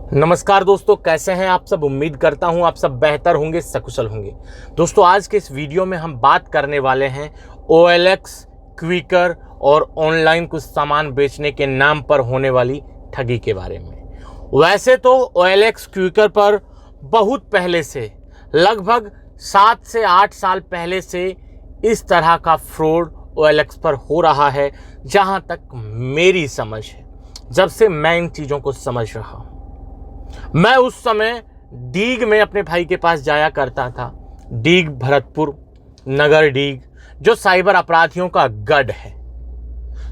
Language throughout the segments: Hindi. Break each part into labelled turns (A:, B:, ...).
A: नमस्कार दोस्तों, कैसे हैं आप सब। उम्मीद करता हूं आप सब बेहतर होंगे, सकुशल होंगे। दोस्तों, आज के इस वीडियो में हम बात करने वाले हैं OLX, क्विकर और ऑनलाइन कुछ सामान बेचने के नाम पर होने वाली ठगी के बारे में। वैसे तो OLX, क्विकर पर बहुत पहले से, लगभग 7 से 8 साल पहले से इस तरह का फ्रॉड OLX पर हो रहा है, जहां तक मेरी समझ है। जब से मैं इन चीज़ों को समझ रहा हूं, मैं उस समय डीग में अपने भाई के पास जाया करता था। डीग, भरतपुर नगर डीग, जो साइबर अपराधियों का गढ़ है।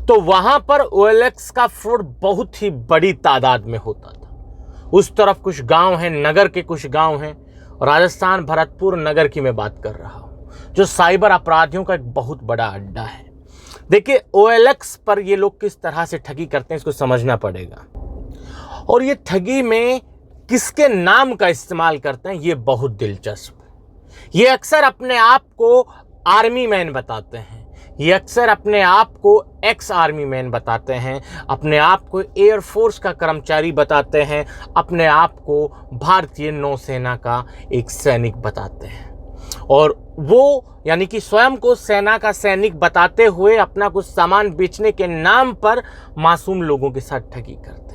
A: तो वहां पर OLX का फ्रॉड बहुत ही बड़ी तादाद में होता था। उस तरफ कुछ गांव हैं, नगर के कुछ गांव हैं, राजस्थान भरतपुर नगर की मैं बात कर रहा हूं, जो साइबर अपराधियों का एक बहुत बड़ा अड्डा है। देखिए, OLX पर ये लोग किस तरह से ठगी करते हैं, इसको समझना पड़ेगा। और ये ठगी में किसके नाम का इस्तेमाल करते हैं, ये बहुत दिलचस्प है। ये अक्सर अपने आप को आर्मी मैन बताते हैं, ये अक्सर अपने आप को एक्स आर्मी मैन बताते हैं, अपने आप को एयरफोर्स का कर्मचारी बताते हैं, अपने आप को भारतीय नौसेना का एक सैनिक बताते हैं। और वो यानी कि स्वयं को सेना का सैनिक बताते हुए अपना कुछ सामान बेचने के नाम पर मासूम लोगों के साथ ठगी करते हैं।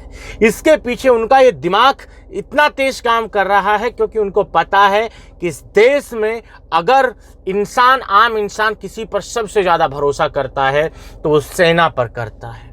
A: इसके पीछे उनका ये दिमाग इतना तेज काम कर रहा है, क्योंकि उनको पता है कि इस देश में अगर आम इंसान किसी पर सबसे ज़्यादा भरोसा करता है तो वो सेना पर करता है,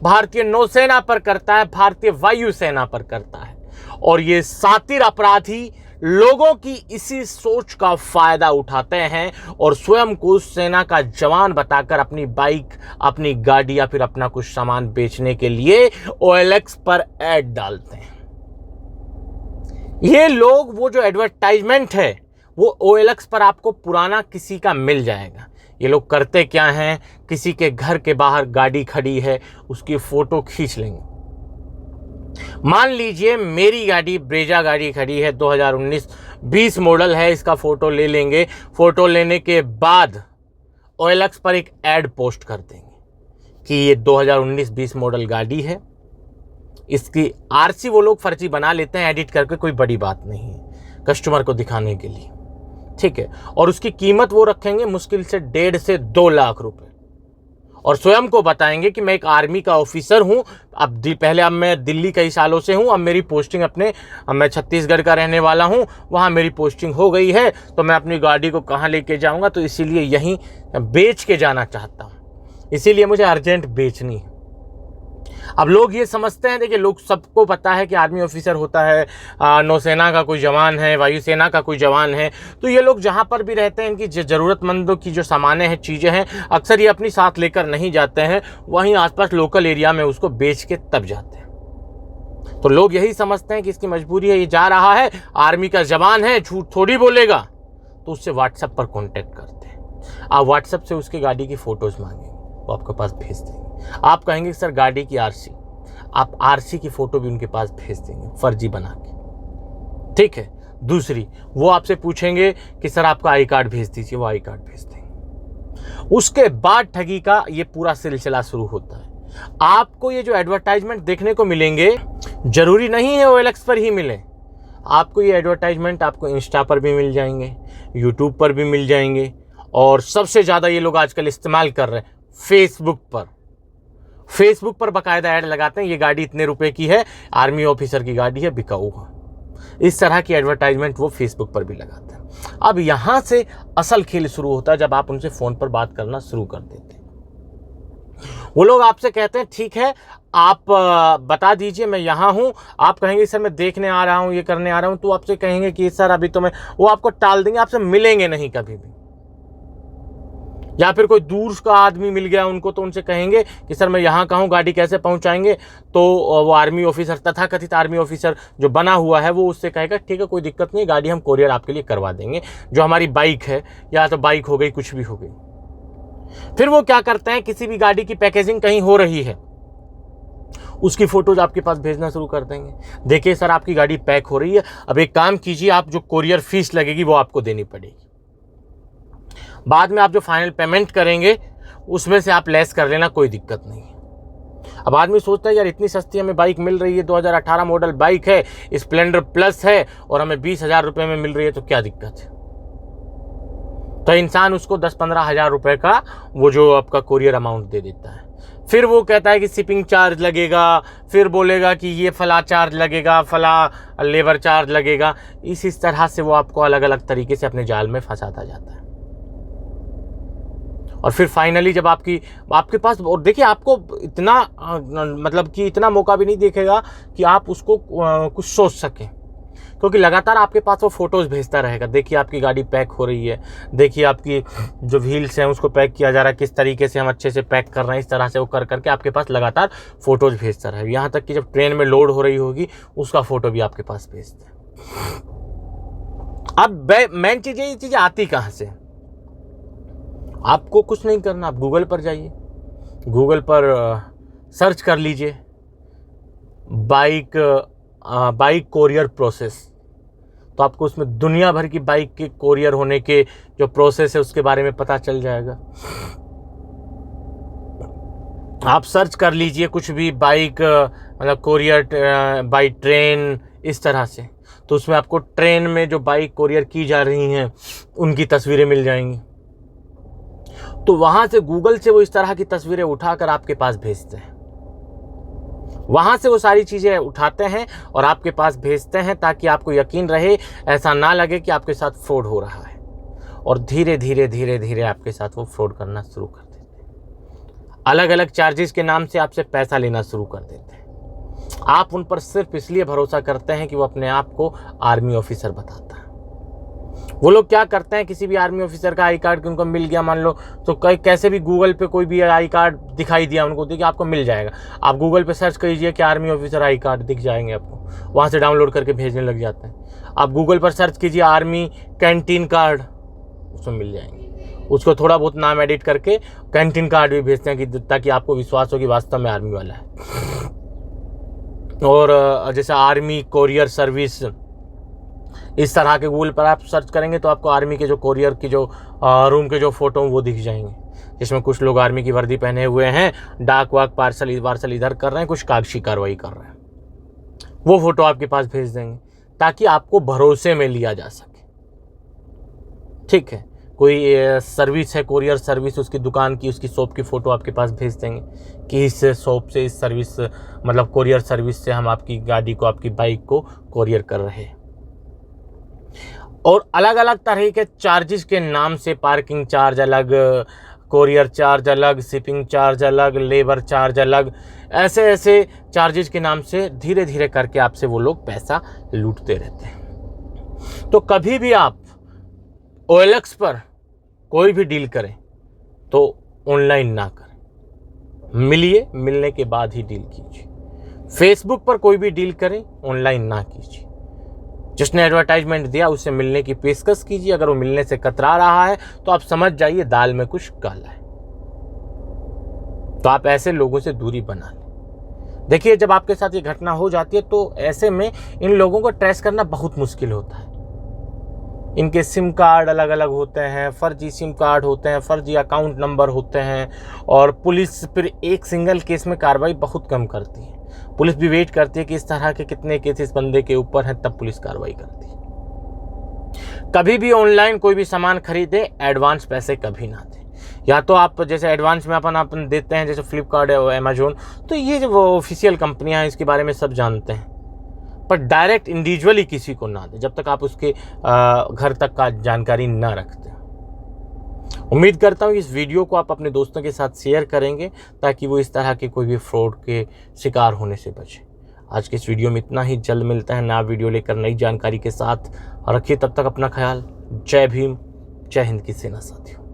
A: भारतीय नौसेना पर करता है, भारतीय वायुसेना पर करता है। और ये शातिर अपराधी लोगों की इसी सोच का फायदा उठाते हैं और स्वयं को सेना का जवान बताकर अपनी बाइक, अपनी गाड़ी या फिर अपना कुछ सामान बेचने के लिए OLX पर ऐड डालते हैं। ये लोग, वो जो एडवर्टाइजमेंट है, वो OLX पर आपको पुराना किसी का मिल जाएगा। ये लोग करते क्या हैं, किसी के घर के बाहर गाड़ी खड़ी है, उसकी फोटो खींच लेंगे। मान लीजिए मेरी गाड़ी, ब्रेजा गाड़ी खड़ी है, 2019-20 मॉडल है, इसका फोटो ले लेंगे। फोटो लेने के बाद OLX पर एक ऐड पोस्ट कर देंगे कि ये 2019-20 मॉडल गाड़ी है। इसकी RC वो लोग फर्जी बना लेते हैं एडिट करके, कोई बड़ी बात नहीं है, कस्टमर को दिखाने के लिए, ठीक है। और उसकी कीमत वो रखेंगे मुश्किल से 1.5 से 2 लाख रुपए, और स्वयं को बताएंगे कि मैं एक आर्मी का ऑफिसर हूं। अब मैं दिल्ली कई सालों से हूं, अब मेरी पोस्टिंग अब मैं छत्तीसगढ़ का रहने वाला हूं, वहां मेरी पोस्टिंग हो गई है, तो मैं अपनी गाड़ी को कहां लेके जाऊंगा, तो इसीलिए यहीं बेच के जाना चाहता हूं, इसीलिए मुझे अर्जेंट बेचनी है। अब लोग ये समझते हैं, देखिए, लोग सबको पता है कि आर्मी ऑफिसर होता है, नौसेना का कोई जवान है, वायुसेना का कोई जवान है। तो ये लोग जहाँ पर भी रहते हैं, इनकी ज़रूरतमंदों की जो सामानें हैं, चीज़ें हैं, अक्सर ये अपनी साथ लेकर नहीं जाते हैं, वहीं आसपास लोकल एरिया में उसको बेच के तब जाते हैं। तो लोग यही समझते हैं कि इसकी मजबूरी है, ये जा रहा है, आर्मी का जवान है, झूठ थोड़ी बोलेगा, तो उससे व्हाट्सएप पर कॉन्टेक्ट करते हैं। आप व्हाट्सएप से उसकी गाड़ी की फ़ोटोज़ मांगेंगे, वो आपके पास भेज देंगे। आप कहेंगे सर गाड़ी की RC, आप RC की फोटो भी उनके पास भेज देंगे फर्जी बना के, ठीक है। दूसरी, वो आपसे पूछेंगे कि सर आपका आई कार्ड भेज दीजिए, वो आई कार्ड भेज देंगे। उसके बाद ठगी का ये पूरा सिलसिला शुरू होता है। आपको ये जो एडवर्टाइजमेंट देखने को मिलेंगे, जरूरी नहीं है OLX पर ही मिले, आपको ये एडवर्टाइजमेंट आपको इंस्टा पर भी मिल जाएंगे, यूट्यूब पर भी मिल जाएंगे, और सबसे ज़्यादा ये लोग आजकल इस्तेमाल कर रहे हैं फेसबुक पर बाकायदा ऐड लगाते हैं, ये गाड़ी इतने रुपए की है, आर्मी ऑफिसर की गाड़ी है, बिकाऊ है। इस तरह की एडवर्टाइजमेंट वो फेसबुक पर भी लगाते हैं। अब यहाँ से असल खेल शुरू होता है, जब आप उनसे फ़ोन पर बात करना शुरू कर देते हैं। वो लोग आपसे कहते हैं ठीक है, आप बता दीजिए मैं यहाँ हूँ। आप कहेंगे सर मैं देखने आ रहा हूँ, ये करने आ रहा हूँ, तो आपसे कहेंगे कि सर अभी तो वो आपको टाल देंगे, आपसे मिलेंगे नहीं कभी भी। या फिर कोई दूर का आदमी मिल गया उनको, तो उनसे कहेंगे कि सर मैं यहाँ का हूँ, गाड़ी कैसे पहुँचाएंगे। तो वो आर्मी ऑफिसर, तथाकथित आर्मी ऑफिसर जो बना हुआ है, वो उससे कहेगा ठीक है, कोई दिक्कत नहीं, गाड़ी हम कोरियर आपके लिए करवा देंगे, जो हमारी बाइक है, या तो बाइक हो गई, कुछ भी हो गई। फिर वो क्या करते हैं, किसी भी गाड़ी की पैकेजिंग कहीं हो रही है, उसकी फोटोज आपके पास भेजना शुरू कर देंगे। देखिए सर आपकी गाड़ी पैक हो रही है, अब एक काम कीजिए, आप जो कोरियर फीस लगेगी वो आपको देनी पड़ेगी, बाद में आप जो फाइनल पेमेंट करेंगे उसमें से आप लेस कर लेना, कोई दिक्कत नहीं है। अब आदमी सोचता है यार इतनी सस्ती हमें बाइक मिल रही है, 2018 मॉडल बाइक है, स्प्लेंडर प्लस है और हमें 20,000 रुपये में मिल रही है, तो क्या दिक्कत है। तो इंसान उसको 10-15 हज़ार रुपये का वो जो आपका कोरियर अमाउंट दे देता है। फिर वो कहता है कि शिपिंग चार्ज लगेगा, फिर बोलेगा कि ये फला चार्ज लगेगा, फला लेबर चार्ज लगेगा। इस तरह से वो आपको अलग अलग तरीके से अपने जाल में फंसाता जाता है। और फिर फाइनली जब आपके पास, और देखिए आपको इतना मतलब कि इतना मौका भी नहीं देखेगा कि आप उसको कुछ सोच सकें, क्योंकि लगातार आपके पास वो फ़ोटोज़ भेजता रहेगा। देखिए आपकी गाड़ी पैक हो रही है, देखिए आपकी जो व्हील्स हैं उसको पैक किया जा रहा है, किस तरीके से हम अच्छे से पैक कर रहे हैं। इस तरह से वो कर करके आपके पास लगातार फ़ोटोज़ भेजता रहेगा, यहाँ तक कि जब ट्रेन में लोड हो रही होगी उसका फ़ोटो भी आपके पास भेजता है। अब मेन चीज़ ये चीज़ें आती कहाँ से। आपको कुछ नहीं करना, आप गूगल पर जाइए, गूगल पर सर्च कर लीजिए बाइक कोरियर प्रोसेस, तो आपको उसमें दुनिया भर की बाइक के कोरियर होने के जो प्रोसेस है उसके बारे में पता चल जाएगा। आप सर्च कर लीजिए कुछ भी बाइक मतलब कोरियर बाई ट्रेन, इस तरह से, तो उसमें आपको ट्रेन में जो बाइक कोरियर की जा रही हैं उनकी तस्वीरें मिल जाएंगी। तो वहाँ से गूगल से वो इस तरह की तस्वीरें उठाकर आपके पास भेजते हैं, वहाँ से वो सारी चीज़ें उठाते हैं और आपके पास भेजते हैं, ताकि आपको यकीन रहे, ऐसा ना लगे कि आपके साथ फ्रॉड हो रहा है। और धीरे धीरे धीरे धीरे आपके साथ वो फ्रॉड करना शुरू कर देते हैं, अलग अलग चार्जेस के नाम से आपसे पैसा लेना शुरू कर देते हैं। आप उन पर सिर्फ इसलिए भरोसा करते हैं कि वो अपने आप को आर्मी ऑफिसर बताता है। वो लोग क्या करते हैं, किसी भी आर्मी ऑफिसर का आई कार्ड उनको मिल गया मान लो, तो कैसे भी गूगल पे कोई भी आई कार्ड दिखाई दिया उनको, देखिए आपको मिल जाएगा। आप गूगल पे सर्च कीजिए कि आर्मी ऑफिसर आई कार्ड, दिख जाएंगे आपको, वहाँ से डाउनलोड करके भेजने लग जाते हैं। आप गूगल पर सर्च कीजिए आर्मी कैंटीन कार्ड, उसमें मिल जाएंगे। उसको थोड़ा बहुत नाम एडिट करके कैंटीन कार्ड भी भेजते हैं कि ताकि आपको विश्वास हो कि वास्तव में आर्मी वाला है। और जैसे आर्मी कोरियर सर्विस, इस तरह के गूगल पर आप सर्च करेंगे तो आपको आर्मी के जो कोरियर की जो रूम के जो फोटो वो दिख जाएंगे, जिसमें कुछ लोग आर्मी की वर्दी पहने हुए हैं, डाक वाक पार्सल इधर कर रहे हैं, कुछ कागजी कार्रवाई कर रहे हैं। वो फोटो आपके पास भेज देंगे ताकि आपको भरोसे में लिया जा सके। ठीक है, कोई सर्विस है कोरियर सर्विस, उसकी दुकान की, उसकी शॉप की फ़ोटो आपके पास भेज देंगे कि इस शॉप से, इस सर्विस मतलब कोरियर सर्विस से हम आपकी गाड़ी को, आपकी बाइक को कोरियर कर रहे हैं। और अलग अलग तरह के चार्जेस के नाम से, पार्किंग चार्ज अलग, कोरियर चार्ज अलग, शिपिंग चार्ज अलग, लेबर चार्ज अलग, ऐसे ऐसे चार्जेस के नाम से धीरे धीरे करके आपसे वो लोग पैसा लूटते रहते हैं। तो कभी भी आप OLX पर कोई भी डील करें तो ऑनलाइन ना करें, मिलिए, मिलने के बाद ही डील कीजिए। फेसबुक पर कोई भी डील करें ऑनलाइन ना कीजिए, जिसने एडवर्टाइजमेंट दिया उससे मिलने की पेशकश कीजिए। अगर वो मिलने से कतरा रहा है तो आप समझ जाइए दाल में कुछ काला है। तो आप ऐसे लोगों से दूरी बना लें। देखिए, जब आपके साथ ये घटना हो जाती है तो ऐसे में इन लोगों को ट्रेस करना बहुत मुश्किल होता है। इनके सिम कार्ड अलग अलग होते हैं, फर्जी सिम कार्ड होते हैं, फर्जी अकाउंट नंबर होते हैं, और पुलिस फिर एक सिंगल केस में कार्रवाई बहुत कम करती है। पुलिस भी वेट करती है कि इस तरह के कितने केस इस बंदे के ऊपर हैं, तब पुलिस कार्रवाई करती है। कभी भी ऑनलाइन कोई भी सामान खरीदें, एडवांस पैसे कभी ना दें। या तो आप जैसे एडवांस में अपन देते हैं, जैसे फ्लिपकार्ट है, अमेजोन, तो ये जो वो ऑफिशियल कंपनियां हैं इसके बारे में सब जानते हैं, पर डायरेक्ट इंडिविजुअली किसी को ना दें जब तक आप उसके घर तक का जानकारी ना रखते। उम्मीद करता हूँ इस वीडियो को आप अपने दोस्तों के साथ शेयर करेंगे ताकि वो इस तरह के कोई भी फ्रॉड के शिकार होने से बचे। आज के इस वीडियो में इतना ही, जल्द मिलता है नया वीडियो लेकर नई जानकारी के साथ। रखिए तब तक अपना ख्याल। जय भीम, जय हिंद की सेना साथियों।